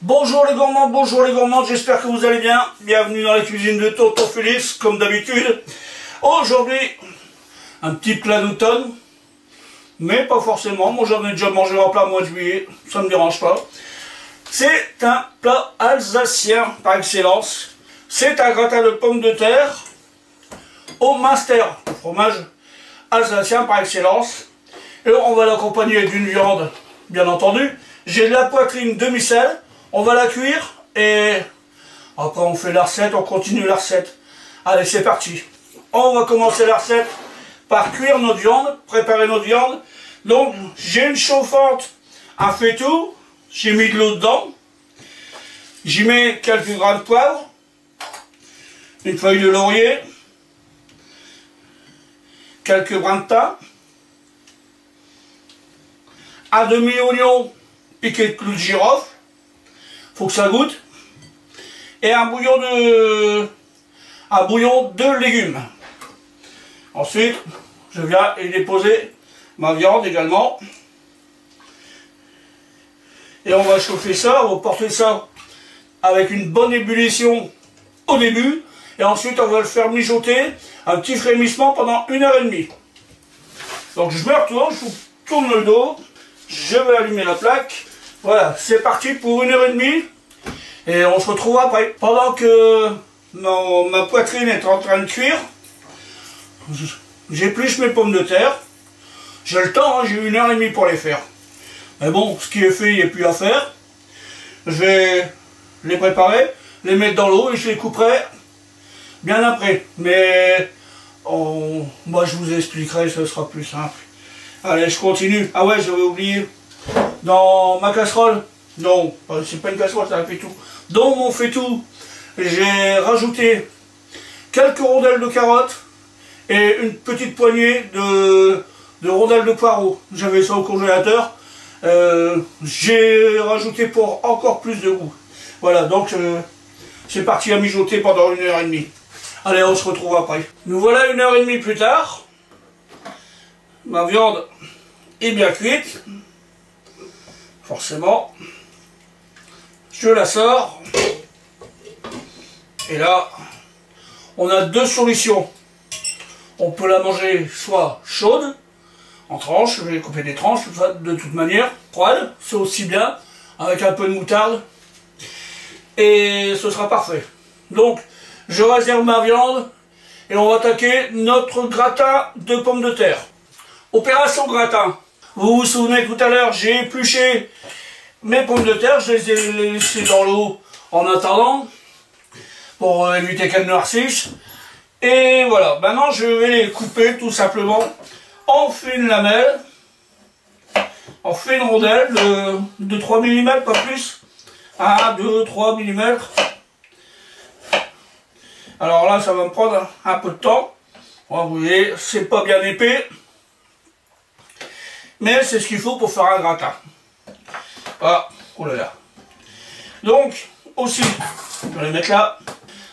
Bonjour les gourmands, j'espère que vous allez bien. Bienvenue dans la cuisine de Tonton Félix, comme d'habitude. Aujourd'hui, un petit plat d'automne, mais pas forcément. Moi j'en ai déjà mangé en plein mois de juillet, ça ne me dérange pas. C'est un plat alsacien par excellence. C'est un gratin de pommes de terre au Münster, le fromage alsacien par excellence. Et on va l'accompagner d'une viande, bien entendu. J'ai de la poitrine demi-sel. On va la cuire et après on fait la recette, on continue la recette. Allez, c'est parti. On va commencer la recette par cuire notre viande, préparer notre viande. Donc j'ai une chauffante à faitout, j'ai mis de l'eau dedans. J'y mets quelques grains de poivre, une feuille de laurier, quelques brins de thym, un demi-oignon piqué de clous de girofle. Faut que ça goûte. Et un bouillon de légumes. Ensuite, je viens y déposer ma viande également. Et on va chauffer ça, on va porter ça avec une bonne ébullition au début. Et ensuite, on va le faire mijoter, un petit frémissement pendant 1h30. Donc je me retourne, je vous tourne le dos. Je vais allumer la plaque. Voilà, c'est parti pour 1h30 et on se retrouve après. Pendant que ma poitrine est en train de cuire, j'épluche mes pommes de terre. J'ai le temps, hein, j'ai 1h30 pour les faire. Mais bon, ce qui est fait, il n'y a plus à faire. Je vais les préparer, les mettre dans l'eau et je les couperai bien après. Mais moi je vous expliquerai, ce sera plus simple. Allez, je continue. Ah ouais, j'avais oublié. Dans ma casserole, non, c'est pas une casserole, c'est un faitout. Dans mon faitout, j'ai rajouté quelques rondelles de carottes et une petite poignée de rondelles de poireaux. J'avais ça au congélateur. J'ai rajouté pour encore plus de goût. Voilà, donc c'est parti à mijoter pendant 1h30. Allez, on se retrouve après. Nous voilà 1h30 plus tard. Ma viande est bien cuite. Forcément, je la sors. Et là, on a deux solutions. On peut la manger soit chaude, en tranches, je vais couper des tranches de toute manière. Froide, c'est aussi bien, avec un peu de moutarde. Et ce sera parfait. Donc, je réserve ma viande et on va attaquer notre gratin de pommes de terre. Opération gratin. Vous vous souvenez tout à l'heure, j'ai épluché mes pommes de terre, je les ai laissées dans l'eau en attendant, pour éviter qu'elles noircissent. Et voilà, maintenant je vais les couper tout simplement en fines lamelles, en fines rondelles de 3 mm, pas plus, 1, 2, 3 mm. Alors là, ça va me prendre un peu de temps. Vous voyez, c'est pas bien épais. Mais c'est ce qu'il faut pour faire un gratin. Voilà, oh là là. Donc, aussi, je vais les mettre là.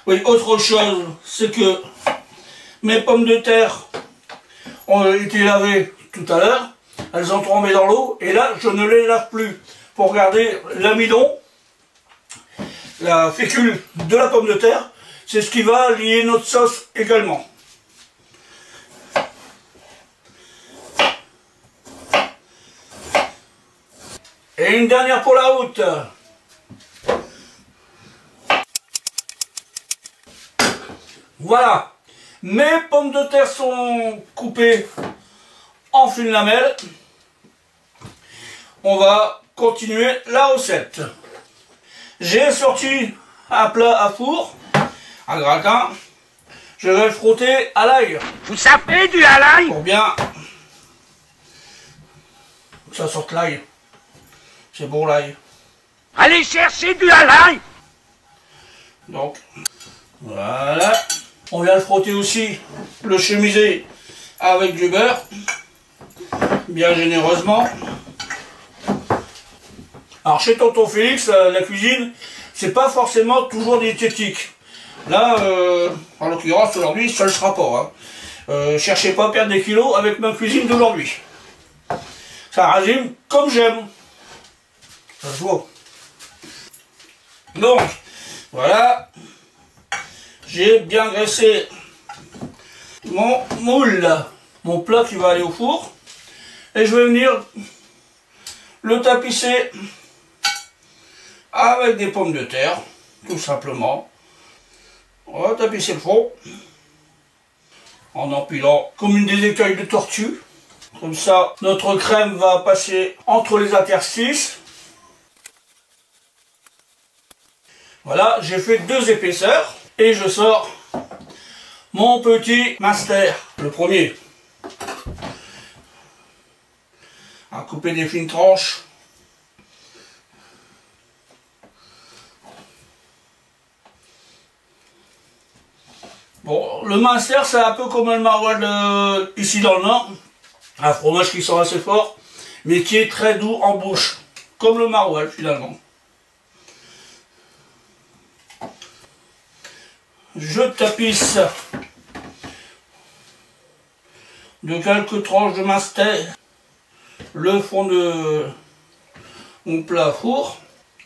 Oui, autre chose, c'est que mes pommes de terre ont été lavées tout à l'heure. Elles ont tombé dans l'eau. Et là, je ne les lave plus. Pour garder l'amidon, la fécule de la pomme de terre. C'est ce qui va lier notre sauce également. Et une dernière pour la route. Voilà. Mes pommes de terre sont coupées en fines lamelles. On va continuer la recette. J'ai sorti un plat à four, un gratin. Je vais le frotter à l'ail. Vous savez du à l'ail? Pour bien que ça sorte l'ail. C'est bon l'ail. Allez chercher du à l'ail. Donc, voilà. On vient le frotter aussi, le chemiser avec du beurre. Bien généreusement. Alors chez Tonton Félix, la cuisine, c'est pas forcément toujours diététique. Là, en l'occurrence, aujourd'hui, ça ne le sera pas. Hein. Cherchez pas à perdre des kilos avec ma cuisine d'aujourd'hui. C'est un régime comme j'aime. Ça se voit. Donc, voilà. J'ai bien graissé mon moule, mon plat qui va aller au four. Et je vais venir le tapisser avec des pommes de terre, tout simplement. On va tapisser le fond en empilant comme des écailles de tortue. Comme ça, notre crème va passer entre les interstices. Voilà, j'ai fait 2 épaisseurs et je sors mon petit master, le premier. À couper des fines tranches. Bon, le master, c'est un peu comme le maroilles ici dans le Nord. Un fromage qui sent assez fort, mais qui est très doux en bouche. Comme le maroilles, finalement. Je tapisse de quelques tranches de master le fond de mon plat à four.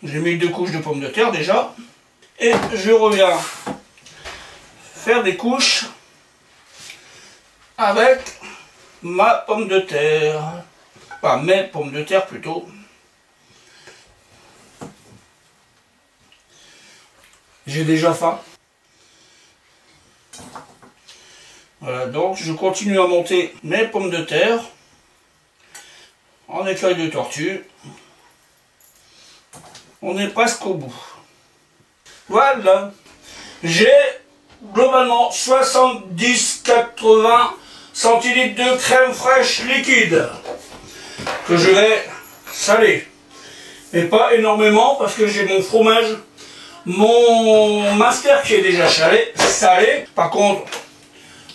J'ai mis 2 couches de pommes de terre déjà. Et je reviens faire des couches avec ma pomme de terre. Enfin, mes pommes de terre plutôt. J'ai déjà faim. Voilà, donc je continue à monter mes pommes de terre en écailles de tortue. On est presque au bout. Voilà. J'ai globalement 70-80 centilitres de crème fraîche liquide que je vais saler. Mais pas énormément parce que j'ai mon fromage, mon master qui est déjà salé. Par contre,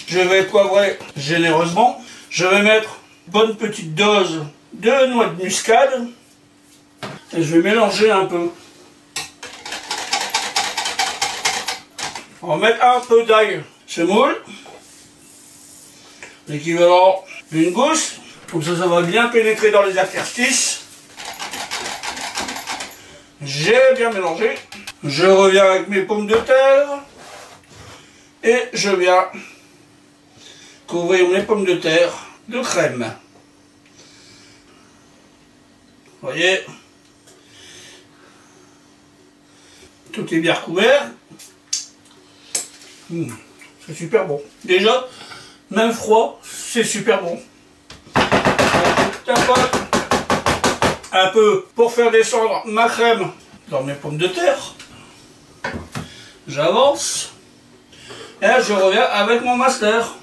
je vais poivrer généreusement. Je vais mettre une bonne petite dose de noix de muscade. Et je vais mélanger un peu. On va mettre un peu d'ail semoule. L'équivalent d'une gousse. Comme ça, ça va bien pénétrer dans les interstices. J'ai bien mélangé. Je reviens avec mes pommes de terre. Et je viens couvrir mes pommes de terre de crème. Vous voyez, tout est bien recouvert. C'est super bon. Déjà, même froid, c'est super bon. Un peu pour faire descendre ma crème dans mes pommes de terre. J'avance. Et là, je reviens avec mon master.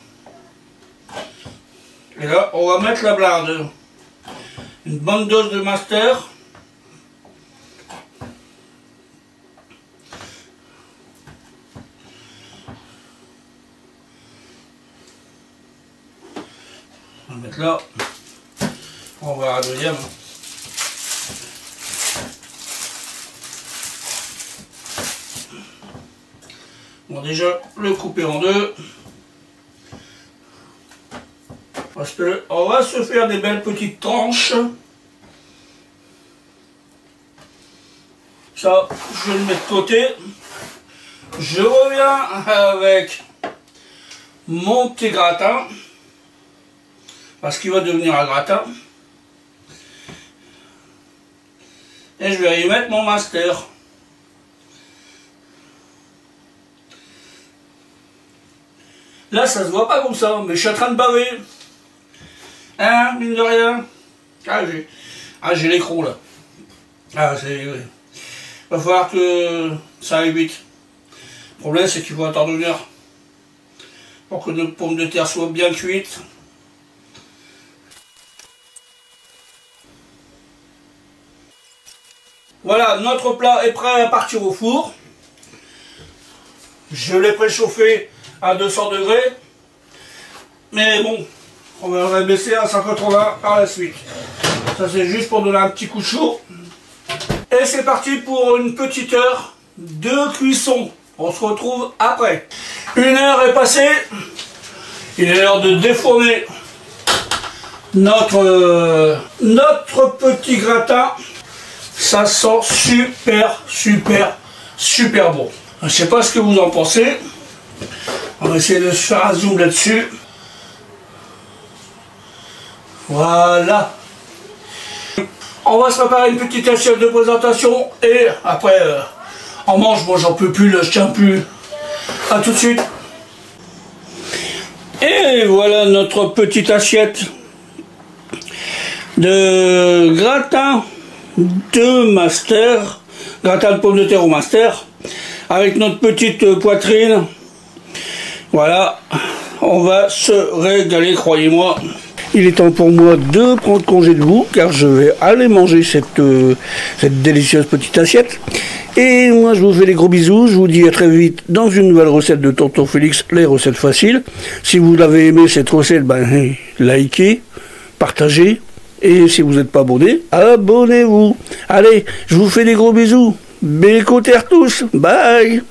Et là, on va mettre la blinde. Une bonne dose de master. On va mettre là. On va voir la deuxième. On va déjà le couper en deux. Parce que on va se faire des belles petites tranches. Ça, je le mets de côté. Je reviens avec mon petit gratin. Parce qu'il va devenir un gratin. Et je vais y mettre mon master. Là, ça se voit pas comme ça, mais je suis en train de baver. Hein, mine de rien. J'ai l'écrou là. Oui. Va falloir que ça aille vite. Le problème, c'est qu'il faut attendre 1 heure pour que notre pomme de terre soit bien cuite. Voilà, notre plat est prêt à partir au four. Je l'ai préchauffé à 200 degrés. Mais bon, on va baisser à 180 par la suite. Ça, c'est juste pour donner un petit coup de chaud. Et c'est parti pour une petite heure de cuisson. On se retrouve après. 1 heure est passée. Il est l'heure de défourner notre petit gratin. Ça sent super super bon. Je sais pas ce que vous en pensez. On va essayer de se faire un zoom là-dessus. Voilà. On va se préparer une petite assiette de présentation et après on mange. Moi j'en peux plus, là je tiens plus. A tout de suite. Et voilà notre petite assiette de gratin de master, gratin de pommes de terre au master, avec notre petite poitrine. Voilà, on va se régaler, croyez-moi. Il est temps pour moi de prendre congé de vous, car je vais aller manger cette délicieuse petite assiette. Et moi, je vous fais des gros bisous. Je vous dis à très vite dans une nouvelle recette de Tonton Félix, les recettes faciles. Si vous l'avez aimé cette recette, ben, likez, partagez. Et si vous n'êtes pas abonné, abonnez-vous. Allez, je vous fais des gros bisous. Bécoter tous. Bye.